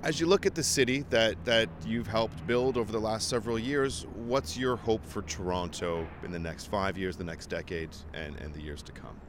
As you look at the city that you've helped build over the last several years, what's your hope for Toronto in the next 5 years, the next decade, and the years to come?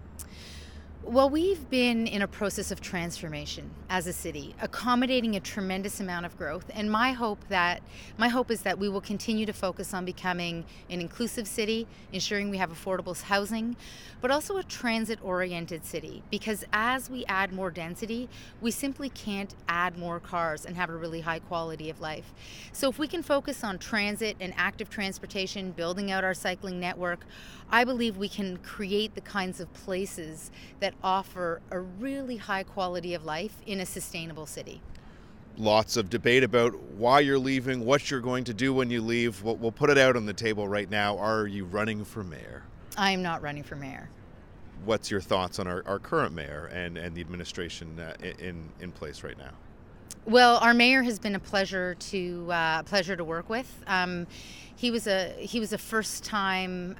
Well, we've been in a process of transformation as a city, accommodating a tremendous amount of growth. And my hope is that we will continue to focus on becoming an inclusive city, ensuring we have affordable housing, but also a transit-oriented city. Because as we add more density, we simply can't add more cars and have a really high quality of life. So if we can focus on transit and active transportation, building out our cycling network, I believe we can create the kinds of places that offer a really high quality of life in a sustainable city. Lots of debate about why you're leaving, what you're going to do when you leave. We'll put it out on the table right now. Are you running for mayor? I am not running for mayor. What's your thoughts on our current mayor and the administration in place right now? Well, our mayor has been a pleasure to work with. He was a first time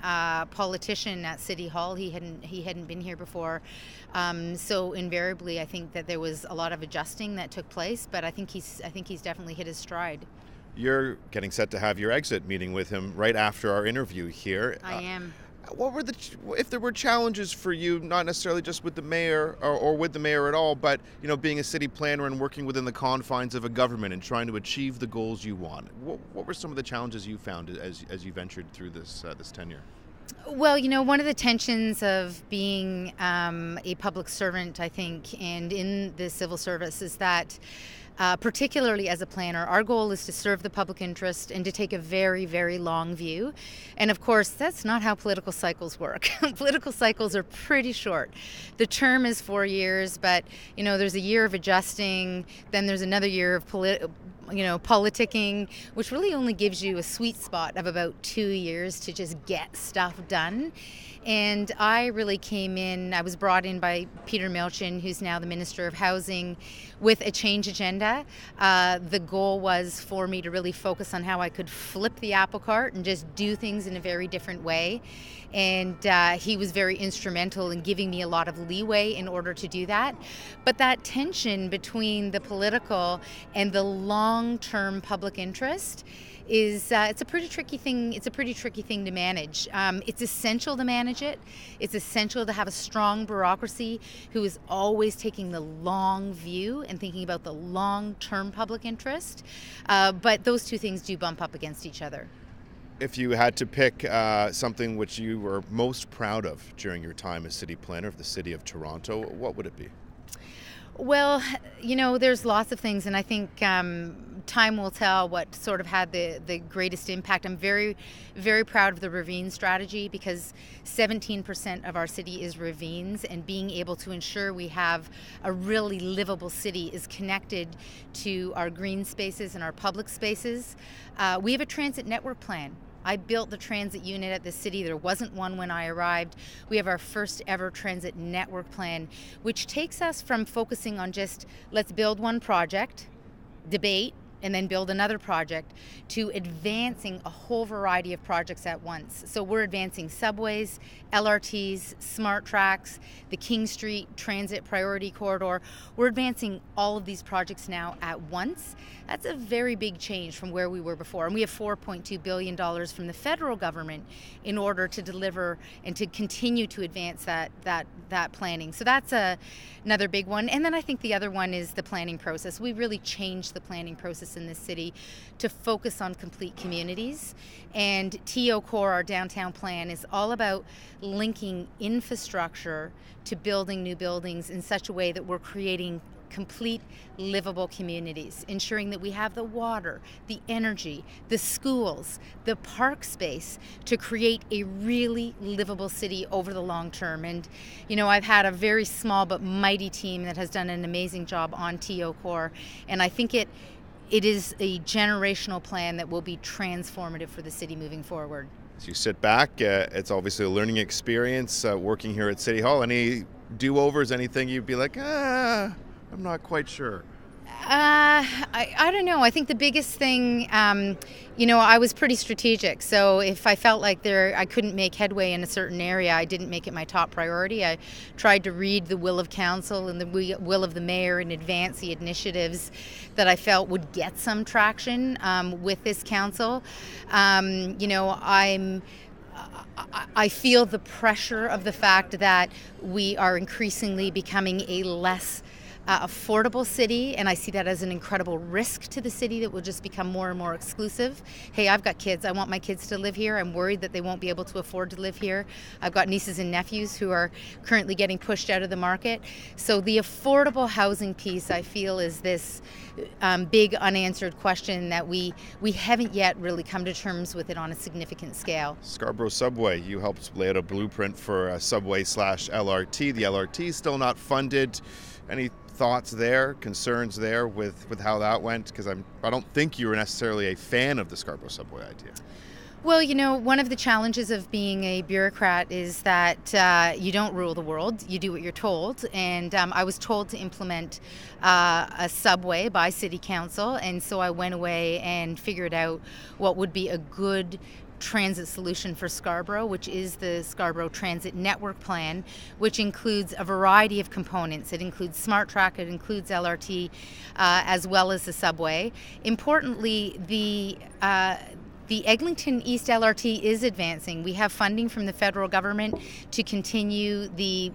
politician at City Hall. He hadn't been here before, so invariably I think that there was a lot of adjusting that took place. But I think he's definitely hit his stride. You're getting set to have your exit meeting with him right after our interview here. I am. What were if there were challenges for you, not necessarily just with the mayor or with the mayor at all, but being a city planner and working within the confines of a government and trying to achieve the goals you want? What were some of the challenges you found as you ventured through this tenure? Well, one of the tensions of being a public servant, I think, and in the civil service is that particularly as a planner, our goal is to serve the public interest and to take a very, very long view. And of course, that's not how political cycles work. Political cycles are pretty short. The term is 4 years, but there's a year of adjusting, then there's another year of politicking, which really only gives you a sweet spot of about 2 years to just get stuff done. And I was brought in by Peter Milchin, who's now the Minister of Housing, with a change agenda. The goal was for me to really focus on how I could flip the apple cart and just do things in a very different way. And he was very instrumental in giving me a lot of leeway in order to do that. But that tension between the political and the long-term public interest is it's a pretty tricky thing. It's a pretty tricky thing to manage. It's essential to manage it. It's essential to have a strong bureaucracy who is always taking the long view and thinking about the long-term public interest. But those two things do bump up against each other. If you had to pick something which you were most proud of during your time as city planner of the city of Toronto, what would it be? Well, there's lots of things, and I think time will tell what sort of had the greatest impact. I'm very, very proud of the ravine strategy because 17% of our city is ravines, and being able to ensure we have a really livable city is connected to our green spaces and our public spaces. We have a transit network plan. I built the transit unit at the city. There wasn't one when I arrived. We have our first ever transit network plan, which takes us from focusing on just let's build one project, debate, and then build another project, to advancing a whole variety of projects at once. So we're advancing subways, LRTs, smart tracks, the King Street Transit Priority Corridor. We're advancing all of these projects now at once. That's a very big change from where we were before. And we have $4.2 billion from the federal government in order to deliver and to continue to advance that planning. So that's another big one. And then I think the other one is the planning process. We really changed the planning process in this city to focus on complete communities. And TO Core, our downtown plan, is all about linking infrastructure to building new buildings in such a way that we're creating complete livable communities, ensuring that we have the water, the energy, the schools, the park space to create a really livable city over the long term. And I've had a very small but mighty team that has done an amazing job on TO Core, and I think it is a generational plan that will be transformative for the city moving forward. As you sit back, it's obviously a learning experience working here at City Hall. Any do-overs, anything you'd be like, I'm not quite sure? I don't know. I think the biggest thing, I was pretty strategic. So if I felt like I couldn't make headway in a certain area, I didn't make it my top priority. I tried to read the will of council and the will of the mayor and advance the initiatives that I felt would get some traction with this council. I feel the pressure of the fact that we are increasingly becoming a less affordable city, and I see that as an incredible risk to the city that will just become more and more exclusive. Hey, I've got kids. I want my kids to live here. I'm worried that they won't be able to afford to live here. I've got nieces and nephews who are currently getting pushed out of the market. So the affordable housing piece, I feel, is this big unanswered question that we haven't yet really come to terms with it on a significant scale. Scarborough Subway, you helped lay out a blueprint for a subway/LRT. The LRT is still not funded. Any thoughts there, concerns there with how that went? Because I don't think you were necessarily a fan of the Scarborough Subway idea. Well, one of the challenges of being a bureaucrat is that you don't rule the world. You do what you're told. And I was told to implement a subway by City Council. And so I went away and figured out what would be a good transit solution for Scarborough, which is the Scarborough Transit Network Plan, which includes a variety of components. It includes Smart Track, it includes LRT, as well as the subway. Importantly, the Eglinton East LRT is advancing. We have funding from the federal government to continue the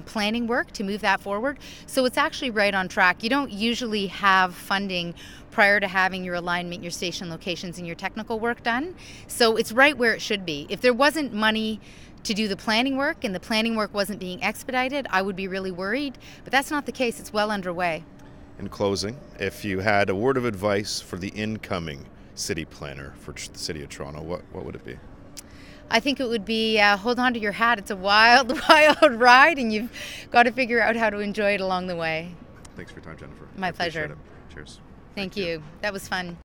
planning work to move that forward. So it's actually right on track. You don't usually have funding prior to having your alignment, your station locations, and your technical work done. So it's right where it should be. If there wasn't money to do the planning work and the planning work wasn't being expedited, I would be really worried. But that's not the case. It's well underway. In closing, if you had a word of advice for the incoming city planner for the City of Toronto, what would it be? I think it would be hold on to your hat. It's a wild, wild ride, and you've got to figure out how to enjoy it along the way. Thanks for your time, Jennifer. My pleasure. Cheers. Thank you. That was fun.